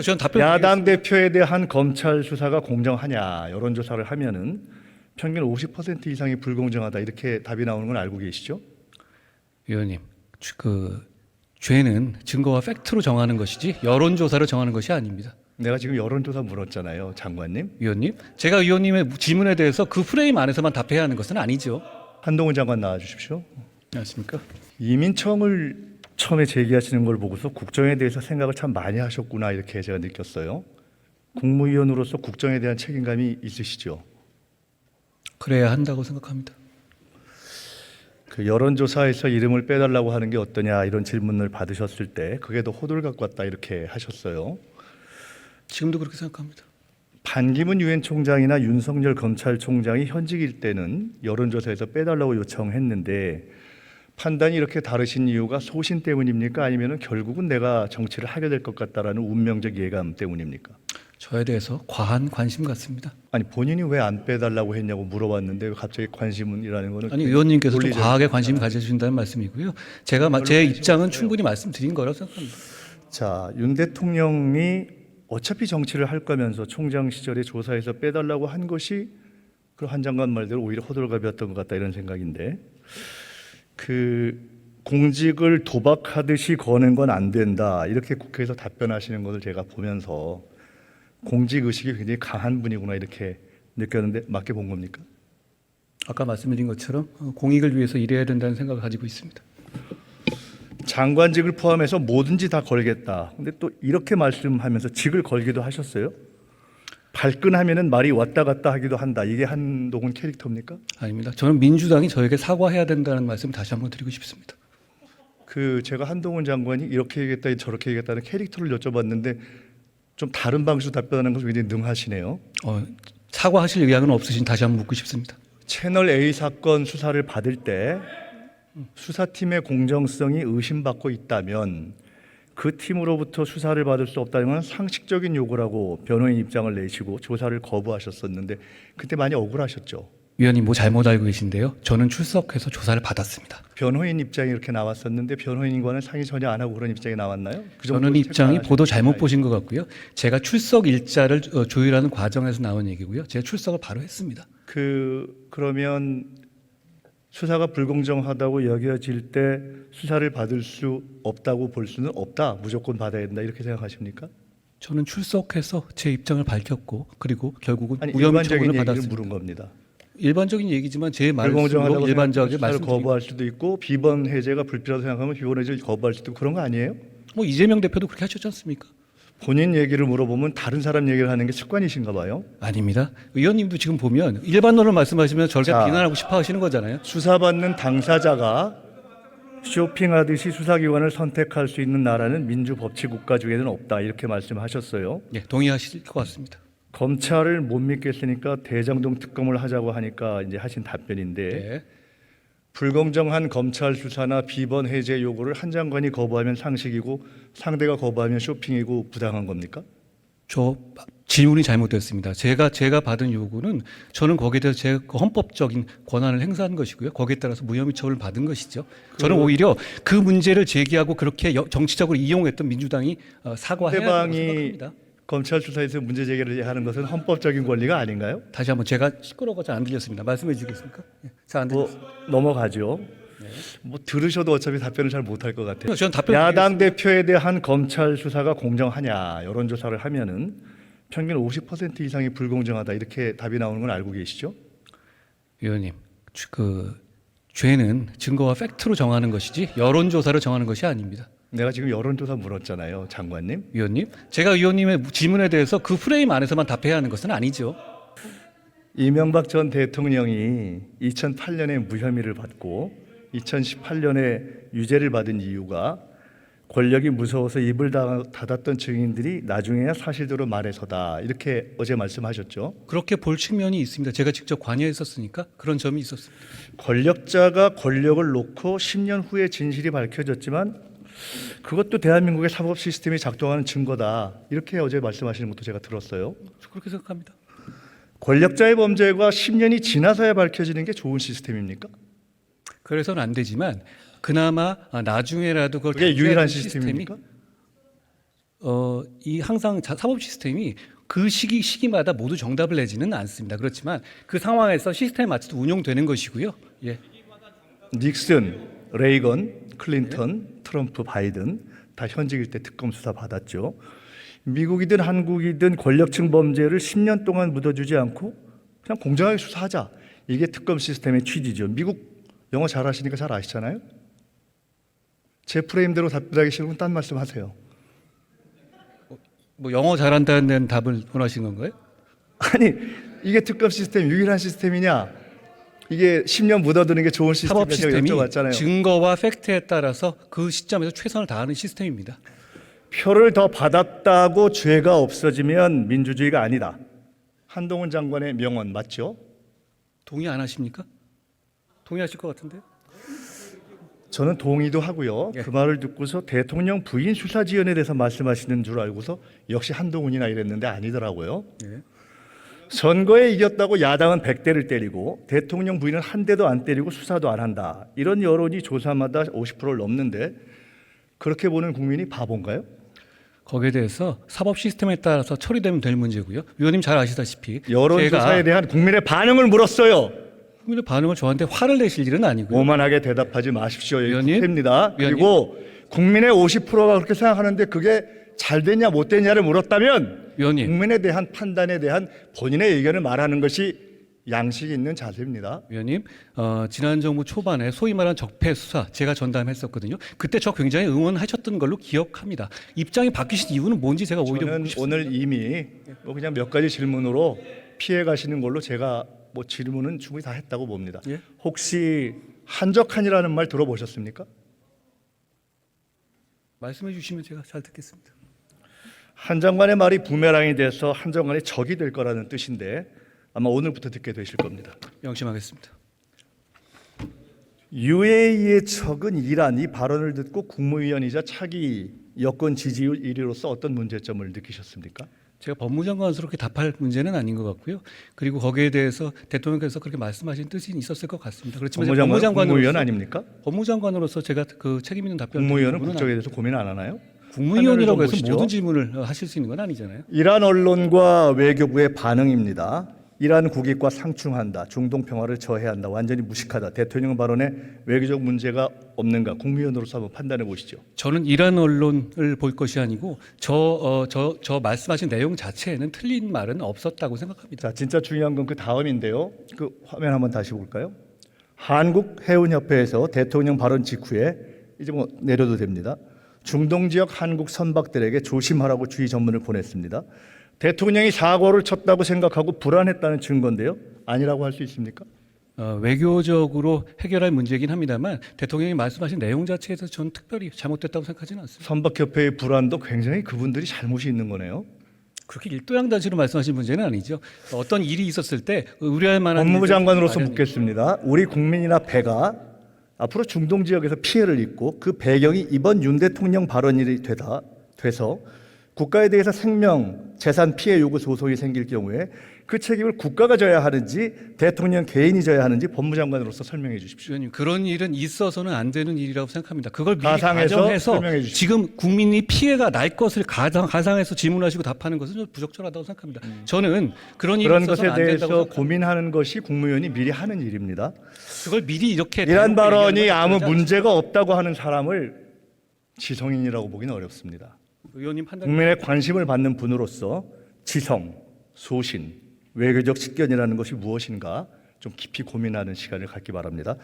저는 답변 야당 대표에 대한 검찰 수사가 공정하냐 여론조사를 하면은 평균 50% 이상이 불공정하다 이렇게 답이 나오는 건 알고 계시죠? 위원님, 죄는 증거와 팩트로 정하는 것이지 여론조사로 정하는 것이 아닙니다. 내가 지금 여론조사 물었잖아요, 장관님. 위원님, 제가 위원님의 질문에 대해서 그 프레임 안에서만 답해야 하는 것은 아니죠. 한동훈 장관 나와주십시오. 안녕하십니까? 이민청을 처음에 제기하시는 걸 보고서 국정에 대해서 생각을 참 많이 하셨구나 이렇게 제가 느꼈어요. 국무위원으로서 국정에 대한 책임감이 있으시죠? 그래야 한다고 생각합니다. 그 여론조사에서 이름을 빼달라고 하는 게 어떠냐 이런 질문을 받으셨을 때 그게 더 호들갑 같다 이렇게 하셨어요. 지금도 그렇게 생각합니다. 반기문 유엔 총장이나 윤석열 검찰총장이 현직일 때는 여론조사에서 빼달라고 요청했는데 판단이 이렇게 다르신 이유가 소신 때문입니까? 아니면 결국은 내가 정치를 하게 될 것 같다라는 운명적 예감 때문입니까? 저에 대해서 과한 관심 같습니다. 아니 본인이 왜 안 빼달라고 했냐고 물어봤는데 왜 갑자기 관심이라는 거는 아니 의원님께서 좀 논리적이지 과하게 않다. 관심 가져주신다는 말씀이고요. 제가 제 입장은 충분히 말씀드린 거라고 생각합니다. 자, 윤 대통령이 어차피 정치를 할 거면서 총장 시절에 조사해서 빼달라고 한 것이 그 한 장관 말대로 오히려 호들갑이었던 것 같다 이런 생각인데 그 공직을 도박하듯이 거는 건 안 된다 이렇게 국회에서 답변하시는 것을 제가 보면서 공직 의식이 굉장히 강한 분이구나 이렇게 느꼈는데 맞게 본 겁니까? 아까 말씀드린 것처럼 공익을 위해서 일해야 된다는 생각을 가지고 있습니다. 장관직을 포함해서 뭐든지 다 걸겠다. 근데 또 이렇게 말씀하면서 직을 걸기도 하셨어요? 발끈하면은 말이 왔다 갔다 하기도 한다. 이게 한동훈 캐릭터입니까? 아닙니다. 저는 민주당이 저에게 사과해야 된다는 말씀을 다시 한번 드리고 싶습니다. 그 제가 한동훈 장관이 이렇게 얘기했다 저렇게 얘기했다는 캐릭터를 여쭤봤는데 좀 다른 방식으로 답변하는 것을 굉장히 능하시네요. 사과하실 의향은 없으신 다시 한번 묻고 싶습니다. 채널 A 사건 수사를 받을 때 수사팀의 공정성이 의심받고 있다면 그 팀으로부터 수사를 받을 수 없다는 건 상식적인 요구라고 변호인 입장을 내시고 조사를 거부하셨었는데 그때 많이 억울하셨죠? 위원님 뭐 잘못 알고 계신데요. 저는 출석해서 조사를 받았습니다. 변호인 입장이 이렇게 나왔었는데 변호인과는 상의 전혀 안 하고 그런 입장이 나왔나요? 그 정도 저는 입장이 체크 안 보도 잘못 하셨나요? 보신 것 같고요. 제가 출석 일자를 조율하는 과정에서 나온 얘기고요. 제가 출석을 바로 했습니다. 그러면 수사가 불공정하다고 여겨질 때 수사를 받을 수 없다고 볼 수는 없다. 무조건 받아야 된다. 이렇게 생각하십니까? 저는 출석해서 제 입장을 밝혔고 그리고 결국은 아니 무혐의 일반적인 처분을 얘기를 받았습니다. 물은 겁니다. 일반적인 얘기지만 제 말씀으로 불공정하다고 일반적인 수사를 말씀드리고 거부할 수도 있고 비번 해제가 불필요하다고 생각하면 비번 해제를 거부할 수도 있고 그런 거 아니에요? 뭐 이재명 대표도 그렇게 하셨지 않습니까? 본인 얘기를 물어보면 다른 사람 얘기를 하는 게 습관이신가 봐요. 아닙니다. 의원님도 지금 보면 일반론을 말씀하시면 저를 자. 비난하고 싶어 하시는 거잖아요. 수사받는 당사자가 쇼핑하듯이 수사기관을 선택할 수 있는 나라는 민주법치 국가 중에는 없다. 이렇게 말씀하셨어요. 네, 동의하실 것 같습니다. 검찰을 못 믿겠으니까 대장동 특검을 하자고 하니까 이제 하신 답변인데 네. 불공정한 검찰 수사나 비번 해제 요구를 한 장관이 거부하면 상식이고 상대가 거부하면 쇼핑이고 부당한 겁니까? 저 질문이 잘못됐습니다. 제가 받은 요구는 저는 거기에 대해서 제 헌법적인 권한을 행사한 것이고요. 거기에 따라서 무혐의 처분을 받은 것이죠. 저는 오히려 그 문제를 제기하고 그렇게 정치적으로 이용했던 민주당이 사과해야 된다고 생각합니다. 검찰 수사에서 문제 제기를 하는 것은 헌법적인 권리가 아닌가요? 다시 한번 제가 시끄러워서 안 들렸습니다. 말씀해 주시겠습니까? 잘 안 뭐 들렸습니다. 넘어가죠. 뭐 들으셔도 어차피 답변을 잘 못할 것 같아요. 저는 답변 야당 대표에 대한 검찰 수사가 공정하냐 여론조사를 하면은 평균 50% 이상이 불공정하다 이렇게 답이 나오는 건 알고 계시죠? 위원님, 죄는 증거와 팩트로 정하는 것이지 여론조사로 정하는 것이 아닙니다. 내가 지금 여론조사 물었잖아요, 장관님. 위원님, 제가 위원님의 질문에 대해서 그 프레임 안에서만 답해야 하는 것은 아니죠. 이명박 전 대통령이 2008년에 무혐의를 받고 2018년에 유죄를 받은 이유가 권력이 무서워서 입을 닫았던 증인들이 나중에야 사실대로 말해서다 이렇게 어제 말씀하셨죠. 그렇게 볼 측면이 있습니다. 제가 직접 관여했었으니까 그런 점이 있었습니다. 권력자가 권력을 놓고 10년 후에 진실이 밝혀졌지만 그것도 대한민국의 사법 시스템이 작동하는 증거다 이렇게 어제 말씀하시는 것도 제가 들었어요. 그렇게 생각합니다. 권력자의 범죄가 10년이 지나서야 밝혀지는 게 좋은 시스템입니까? 그래서는 안 되지만 그나마 나중에라도 그걸 그게 유일한 시스템이 시스템입니까? 이 항상 사법 시스템이 그 시기마다 모두 정답을 내지는 않습니다. 그렇지만 그 상황에서 시스템에 맞춰서 운용되는 것이고요. 예. 닉슨, 레이건, 클린턴, 트럼프, 바이든 다 현직일 때 특검 수사 받았죠. 미국이든 한국이든 권력층 범죄를 10년 동안 묻어주지 않고 그냥 공정하게 수사하자. 이게 특검 시스템의 취지죠. 미국 영어 잘하시니까 잘 아시잖아요. 제 프레임대로 답변하기 싫으면 딴 말씀하세요. 뭐 영어 잘한다는 답을 원하신 건가요? 아니 이게 특검 시스템 유일한 시스템이냐? 이게 10년 묻어두는 게 좋은 사법 시스템이냐 시스템이 여쭤봤잖아요. 증거와 팩트에 따라서 그 시점에서 최선을 다하는 시스템입니다. 표를 더 받았다고 죄가 없어지면 민주주의가 아니다. 한동훈 장관의 명언 맞죠? 동의 안 하십니까? 동의하실 것 같은데요? 저는 동의도 하고요. 예. 그 말을 듣고서 대통령 부인 수사지원에 대해서 말씀하시는 줄 알고서 역시 한동훈이나 이랬는데 아니더라고요. 예. 선거에 이겼다고 야당은 100대를 때리고 대통령 부인은 한 대도 안 때리고 수사도 안 한다. 이런 여론이 조사마다 50%를 넘는데 그렇게 보는 국민이 바본가요? 거기에 대해서 사법 시스템에 따라서 처리되면 될 문제고요. 위원님 잘 아시다시피 여론조사에 제가 대한 국민의 반응을 물었어요. 국민의 반응을 저한테 화를 내실 일은 아니고요. 오만하게 대답하지 마십시오. 위원님? 입니다. 위원님? 그리고 국민의 50%가 그렇게 생각하는데 그게 잘 됐냐 못 됐냐를 물었다면 위원님, 국민에 대한 판단에 대한 본인의 의견을 말하는 것이 양식 있는 자세입니다. 위원님, 지난 정부 초반에 소위 말하는 적폐 수사 제가 전담했었거든요. 그때 저 굉장히 응원하셨던 걸로 기억합니다. 입장이 바뀌신 이유는 뭔지 제가 오히려 저는 묻고 싶습니다. 오늘 이미 뭐 그냥 몇 가지 질문으로 피해 가시는 걸로 제가 뭐 질문은 충분히 다 했다고 봅니다. 예? 혹시 한적한이라는 말 들어보셨습니까? 말씀해 주시면 제가 잘 듣겠습니다. 한 장관의 말이 부메랑이 돼서 한 장관의 적이 될 거라는 뜻인데 아마 오늘부터 듣게 되실 겁니다. 명심하겠습니다. UAE의 적은 이란 이 발언을 듣고 국무위원이자 차기 여권 지지율 1위로서 어떤 문제점을 느끼셨습니까? 제가 법무장관스럽게 답할 문제는 아닌 것 같고요. 그리고 거기에 대해서 대통령께서 그렇게 말씀하신 뜻이 있었을 것 같습니다. 그렇지만 제가 국무위원 아닙니까? 법무장관으로서 제가 그 책임 있는 답변을 국무위원은 드리는 국적에 대해서 고민 안 하나요? 국무위원이라고 화면을 해서 좀 보시죠. 모든 질문을 하실 수 있는 건 아니잖아요. 이란 언론과 외교부의 반응입니다. 이란 국익과 상충한다. 중동 평화를 저해한다. 완전히 무식하다. 대통령 발언에 외교적 문제가 없는가? 국무위원으로서 한번 판단해 보시죠. 저는 이란 언론을 볼 것이 아니고 저 말씀하신 내용 자체에는 틀린 말은 없었다고 생각합니다. 자, 진짜 중요한 건 그 다음인데요. 그 화면 한번 다시 볼까요? 한국 해운협회에서 대통령 발언 직후에 이제 뭐 내려도 됩니다. 중동 지역 한국 선박들에게 조심하라고 주의 전문을 보냈습니다. 대통령이 사고를 쳤다고 생각하고 불안했다는 증거인데요. 아니라고 할 수 있습니까? 외교적으로 해결할 문제이긴 합니다만 대통령이 말씀하신 내용 자체에서 저는 특별히 잘못됐다고 생각하지는 않습니다. 선박협회의 불안도 굉장히 그분들이 잘못이 있는 거네요. 그렇게 일도양단시로 말씀하신 문제는 아니죠. 어떤 일이 있었을 때 의뢰할 만한 법무부 장관으로서 마련이- 묻겠습니다. 우리 국민이나 배가 앞으로 중동 지역에서 피해를 입고 그 배경이 이번 윤 대통령 발언이 돼서 국가에 대해서 생명, 재산 피해 요구 소송이 생길 경우에 그 책임을 국가가 져야 하는지 대통령 개인이 져야 하는지 법무장관으로서 설명해 주십시오. 위원님, 그런 일은 있어서는 안 되는 일이라고 생각합니다. 그걸 미리 가상해서 가정해서 설명해 주십시오. 지금 국민이 피해가 날 것을 가상해서 질문하시고 답하는 것은 좀 부적절하다고 생각합니다. 저는 그런 일이 그런 있어서는 것에 안 된다고 대해서 생각합니다. 고민하는 것이 국무위원이 미리 하는 일입니다. 그걸 미리 이렇게 이란 대놓고 발언이 얘기하는 아무 건 그러지 문제가 없다고 하는 사람을 지성인이라고 보기는 어렵습니다. 않죠. 의원님 판단. 국민의 관심을 받는 분으로서 지성, 소신, 외교적 식견이라는 것이 무엇인가 좀 깊이 고민하는 시간을 갖기 바랍니다.